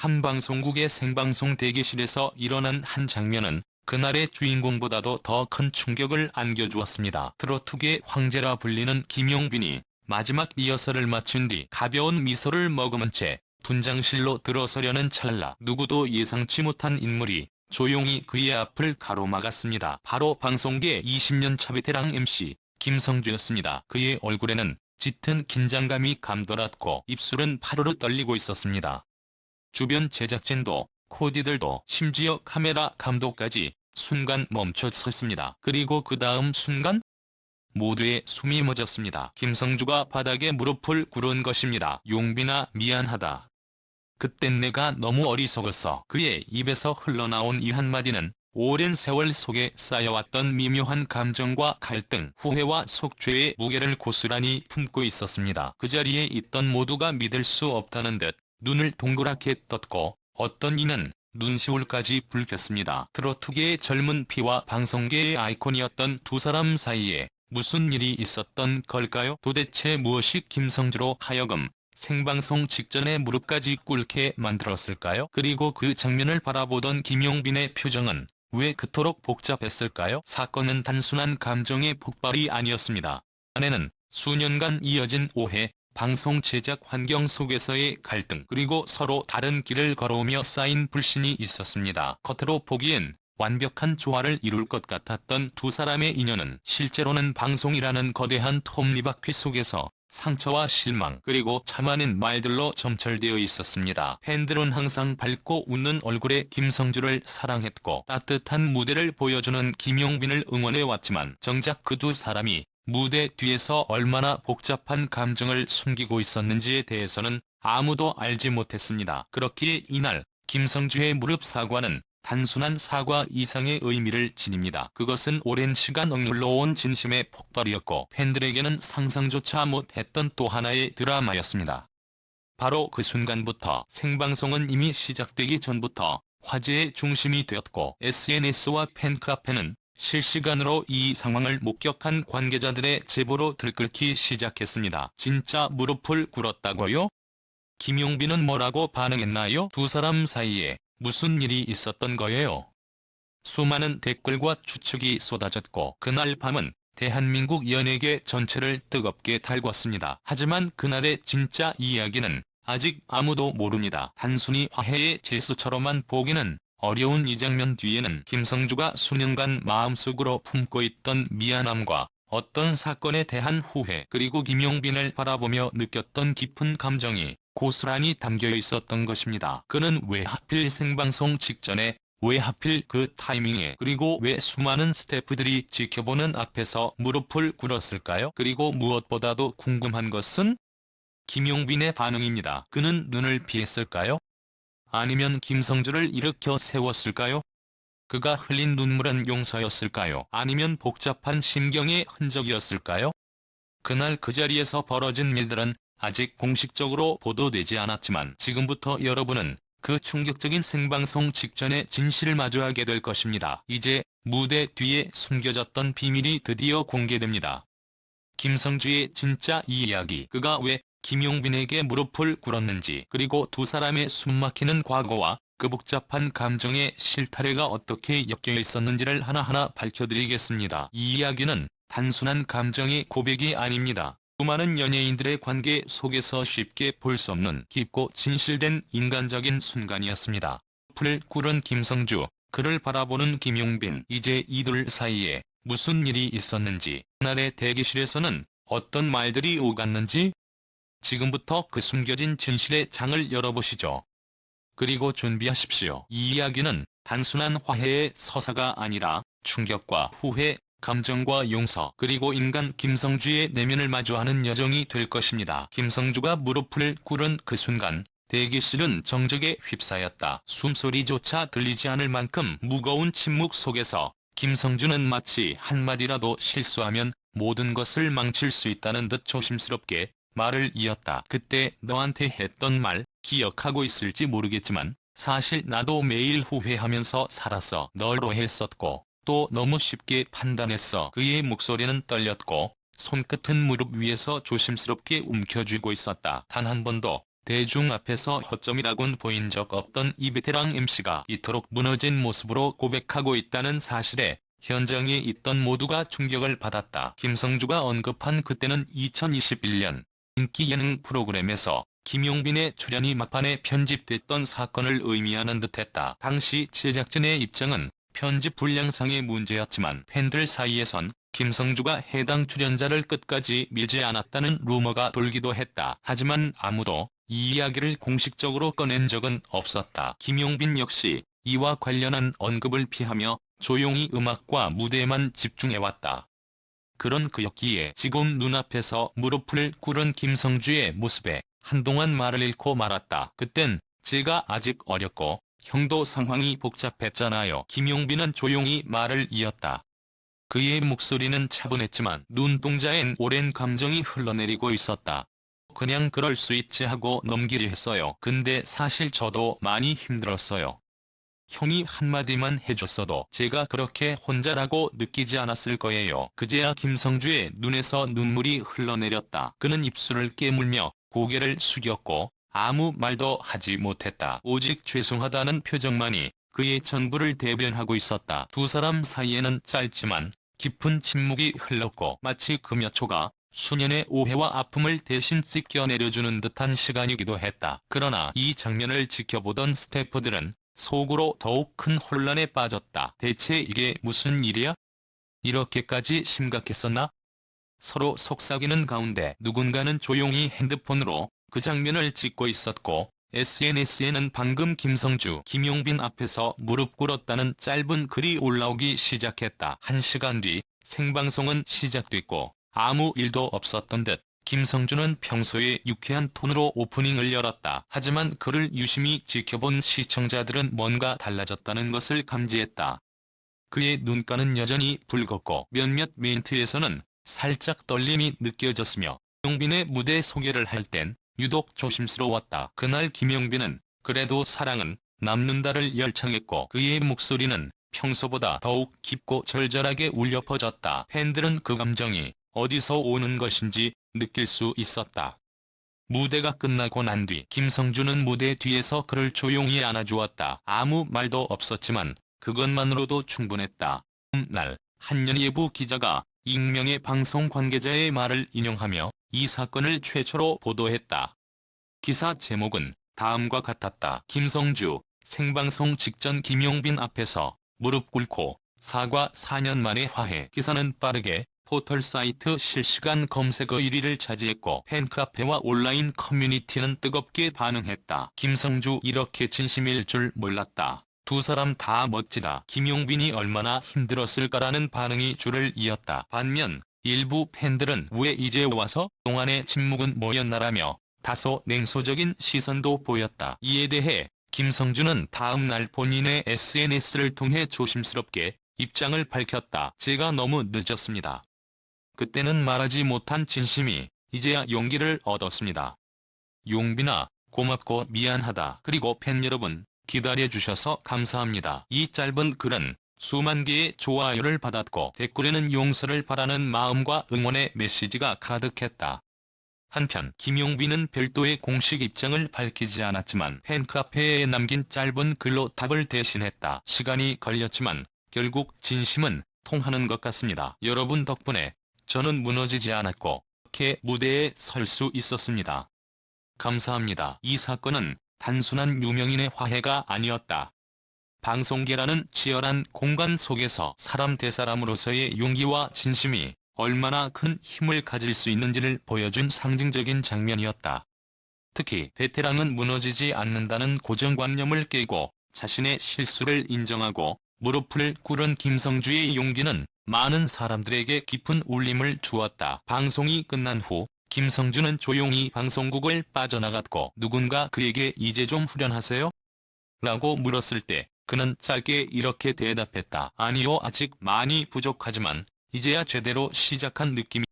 한 방송국의 생방송 대기실에서 일어난 한 장면은 그날의 주인공보다도 더 큰 충격을 안겨주었습니다. 트로트계 황제라 불리는 김용빈이 마지막 리허설을 마친 뒤 가벼운 미소를 머금은 채 분장실로 들어서려는 찰나 누구도 예상치 못한 인물이 조용히 그의 앞을 가로막았습니다. 바로 방송계 20년 차 베테랑 MC 김성주였습니다. 그의 얼굴에는 짙은 긴장감이 감돌았고 입술은 파르르 떨리고 있었습니다. 주변 제작진도 코디들도 심지어 카메라 감독까지 순간 멈춰 섰습니다. 그리고 그 다음 순간 모두의 숨이 멎었습니다. 김성주가 바닥에 무릎을 꿇은 것입니다. 용빈아 미안하다. 그땐 내가 너무 어리석었어. 그의 입에서 흘러나온 이 한마디는 오랜 세월 속에 쌓여왔던 미묘한 감정과 갈등, 후회와 속죄의 무게를 고스란히 품고 있었습니다. 그 자리에 있던 모두가 믿을 수 없다는 듯 눈을 동그랗게 떴고 어떤 이는 눈시울까지 붉혔습니다. 트로트계의 젊은 피와 방송계의 아이콘이었던 두 사람 사이에 무슨 일이 있었던 걸까요? 도대체 무엇이 김성주로 하여금 생방송 직전에 무릎까지 꿇게 만들었을까요? 그리고 그 장면을 바라보던 김용빈의 표정은 왜 그토록 복잡했을까요? 사건은 단순한 감정의 폭발이 아니었습니다. 안에는 수년간 이어진 오해, 방송 제작 환경 속에서의 갈등, 그리고 서로 다른 길을 걸어오며 쌓인 불신이 있었습니다. 겉으로 보기엔 완벽한 조화를 이룰 것 같았던 두 사람의 인연은 실제로는 방송이라는 거대한 톱니바퀴 속에서 상처와 실망 그리고 참 많은 말들로 점철되어 있었습니다. 팬들은 항상 밝고 웃는 얼굴의 김성주를 사랑했고 따뜻한 무대를 보여주는 김용빈을 응원해왔지만 정작 그 두 사람이 무대 뒤에서 얼마나 복잡한 감정을 숨기고 있었는지에 대해서는 아무도 알지 못했습니다. 그렇기에 이날 김성주의 무릎 사과는 단순한 사과 이상의 의미를 지닙니다. 그것은 오랜 시간 억눌러온 진심의 폭발이었고 팬들에게는 상상조차 못했던 또 하나의 드라마였습니다. 바로 그 순간부터 생방송은 이미 시작되기 전부터 화제의 중심이 되었고 SNS와 팬카페는 실시간으로 이 상황을 목격한 관계자들의 제보로 들끓기 시작했습니다. 진짜 무릎을 꿇었다고요? 김용빈은 뭐라고 반응했나요? 두 사람 사이에 무슨 일이 있었던 거예요? 수많은 댓글과 추측이 쏟아졌고 그날 밤은 대한민국 연예계 전체를 뜨겁게 달궜습니다. 하지만 그날의 진짜 이야기는 아직 아무도 모릅니다. 단순히 화해의 제스처로만 보기는 어려운 이 장면 뒤에는 김성주가 수년간 마음속으로 품고 있던 미안함과 어떤 사건에 대한 후회 그리고 김용빈을 바라보며 느꼈던 깊은 감정이 고스란히 담겨 있었던 것입니다. 그는 왜 하필 생방송 직전에 왜 하필 그 타이밍에 그리고 왜 수많은 스태프들이 지켜보는 앞에서 무릎을 꿇었을까요? 그리고 무엇보다도 궁금한 것은 김용빈의 반응입니다. 그는 눈을 피했을까요? 아니면 김성주를 일으켜 세웠을까요? 그가 흘린 눈물은 용서였을까요? 아니면 복잡한 심경의 흔적이었을까요? 그날 그 자리에서 벌어진 일들은 아직 공식적으로 보도되지 않았지만 지금부터 여러분은 그 충격적인 생방송 직전의 진실을 마주하게 될 것입니다. 이제 무대 뒤에 숨겨졌던 비밀이 드디어 공개됩니다. 김성주의 진짜 이야기, 그가 왜 김용빈에게 무릎을 꿇었는지, 그리고 두 사람의 숨막히는 과거와 그 복잡한 감정의 실타래가 어떻게 엮여 있었는지를 하나하나 밝혀드리겠습니다. 이 이야기는 단순한 감정의 고백이 아닙니다. 수많은 연예인들의 관계 속에서 쉽게 볼 수 없는 깊고 진실된 인간적인 순간이었습니다. 무릎을 꿇은 김성주, 그를 바라보는 김용빈, 이제 이들 사이에 무슨 일이 있었는지, 그날의 대기실에서는 어떤 말들이 오갔는지, 지금부터 그 숨겨진 진실의 장을 열어보시죠. 그리고 준비하십시오. 이 이야기는 단순한 화해의 서사가 아니라 충격과 후회, 감정과 용서, 그리고 인간 김성주의 내면을 마주하는 여정이 될 것입니다. 김성주가 무릎을 꿇은 그 순간 대기실은 정적에 휩싸였다. 숨소리조차 들리지 않을 만큼 무거운 침묵 속에서 김성주는 마치 한마디라도 실수하면 모든 것을 망칠 수 있다는 듯 조심스럽게 말을 이었다. 그때 너한테 했던 말 기억하고 있을지 모르겠지만 사실 나도 매일 후회하면서 살았어. 널 오해했었고 또 너무 쉽게 판단했어. 그의 목소리는 떨렸고 손끝은 무릎 위에서 조심스럽게 움켜쥐고 있었다. 단 한 번도 대중 앞에서 허점이라곤 보인 적 없던 이 베테랑 MC가 이토록 무너진 모습으로 고백하고 있다는 사실에 현장에 있던 모두가 충격을 받았다. 김성주가 언급한 그때는 2021년 인기 예능 프로그램에서 김용빈의 출연이 막판에 편집됐던 사건을 의미하는 듯했다. 당시 제작진의 입장은 편집 불량상의 문제였지만 팬들 사이에선 김성주가 해당 출연자를 끝까지 밀지 않았다는 루머가 돌기도 했다. 하지만 아무도 이 이야기를 공식적으로 꺼낸 적은 없었다. 김용빈 역시 이와 관련한 언급을 피하며 조용히 음악과 무대에만 집중해왔다. 그런 그였기에 지금 눈앞에서 무릎을 꿇은 김성주의 모습에 한동안 말을 잃고 말았다. 그땐 제가 아직 어렸고 형도 상황이 복잡했잖아요. 김용빈은 조용히 말을 이었다. 그의 목소리는 차분했지만 눈동자엔 오랜 감정이 흘러내리고 있었다. 그냥 그럴 수 있지 하고 넘기려 했어요. 근데 사실 저도 많이 힘들었어요. 형이 한마디만 해줬어도 제가 그렇게 혼자라고 느끼지 않았을 거예요. 그제야 김성주의 눈에서 눈물이 흘러내렸다. 그는 입술을 깨물며 고개를 숙였고 아무 말도 하지 못했다. 오직 죄송하다는 표정만이 그의 전부를 대변하고 있었다. 두 사람 사이에는 짧지만 깊은 침묵이 흘렀고 마치 그 몇 초가 수년의 오해와 아픔을 대신 씻겨 내려주는 듯한 시간이기도 했다. 그러나 이 장면을 지켜보던 스태프들은 속으로 더욱 큰 혼란에 빠졌다. 대체 이게 무슨 일이야? 이렇게까지 심각했었나? 서로 속삭이는 가운데 누군가는 조용히 핸드폰으로 그 장면을 찍고 있었고 SNS에는 방금 김성주, 김용빈 앞에서 무릎 꿇었다는 짧은 글이 올라오기 시작했다. 1시간 뒤 생방송은 시작됐고 아무 일도 없었던 듯 김성주는 평소의 유쾌한 톤으로 오프닝을 열었다. 하지만 그를 유심히 지켜본 시청자들은 뭔가 달라졌다는 것을 감지했다. 그의 눈가는 여전히 붉었고 몇몇 멘트에서는 살짝 떨림이 느껴졌으며 김용빈의 무대 소개를 할 땐 유독 조심스러웠다. 그날 김용빈은 그래도 사랑은 남는다를 열창했고 그의 목소리는 평소보다 더욱 깊고 절절하게 울려 퍼졌다. 팬들은 그 감정이 어디서 오는 것인지 느낄 수 있었다. 무대가 끝나고 난 뒤 김성주는 무대 뒤에서 그를 조용히 안아주었다. 아무 말도 없었지만 그것만으로도 충분했다. 날 한 예부 기자가 익명의 방송 관계자의 말을 인용하며 이 사건을 최초로 보도했다. 기사 제목은 다음과 같았다. 김성주, 생방송 직전 김용빈 앞에서 무릎 꿇고 사과 4년 만에 화해. 기사는 빠르게 포털사이트 실시간 검색어 1위를 차지했고 팬카페와 온라인 커뮤니티는 뜨겁게 반응했다. 김성주 이렇게 진심일 줄 몰랐다. 두 사람 다 멋지다. 김용빈이 얼마나 힘들었을까라는 반응이 줄을 이었다. 반면 일부 팬들은 왜 이제 와서 동안의 침묵은 뭐였나라며 다소 냉소적인 시선도 보였다. 이에 대해 김성주는 다음 날 본인의 SNS를 통해 조심스럽게 입장을 밝혔다. 제가 너무 늦었습니다. 그때는 말하지 못한 진심이 이제야 용기를 얻었습니다. 용빈아, 고맙고 미안하다. 그리고 팬 여러분, 기다려주셔서 감사합니다. 이 짧은 글은 수만 개의 좋아요를 받았고 댓글에는 용서를 바라는 마음과 응원의 메시지가 가득했다. 한편 김용빈은 별도의 공식 입장을 밝히지 않았지만 팬카페에 남긴 짧은 글로 답을 대신했다. 시간이 걸렸지만 결국 진심은 통하는 것 같습니다. 여러분 덕분에 저는 무너지지 않았고 이렇게 무대에 설 수 있었습니다. 감사합니다. 이 사건은 단순한 유명인의 화해가 아니었다. 방송계라는 치열한 공간 속에서 사람 대 사람으로서의 용기와 진심이 얼마나 큰 힘을 가질 수 있는지를 보여준 상징적인 장면이었다. 특히 베테랑은 무너지지 않는다는 고정관념을 깨고 자신의 실수를 인정하고 무릎을 꿇은 김성주의 용기는 많은 사람들에게 깊은 울림을 주었다. 방송이 끝난 후 김성주는 조용히 방송국을 빠져나갔고 누군가 그에게 이제 좀 후련하세요? 라고 물었을 때 그는 짧게 이렇게 대답했다. 아니요, 아직 많이 부족하지만 이제야 제대로 시작한 느낌이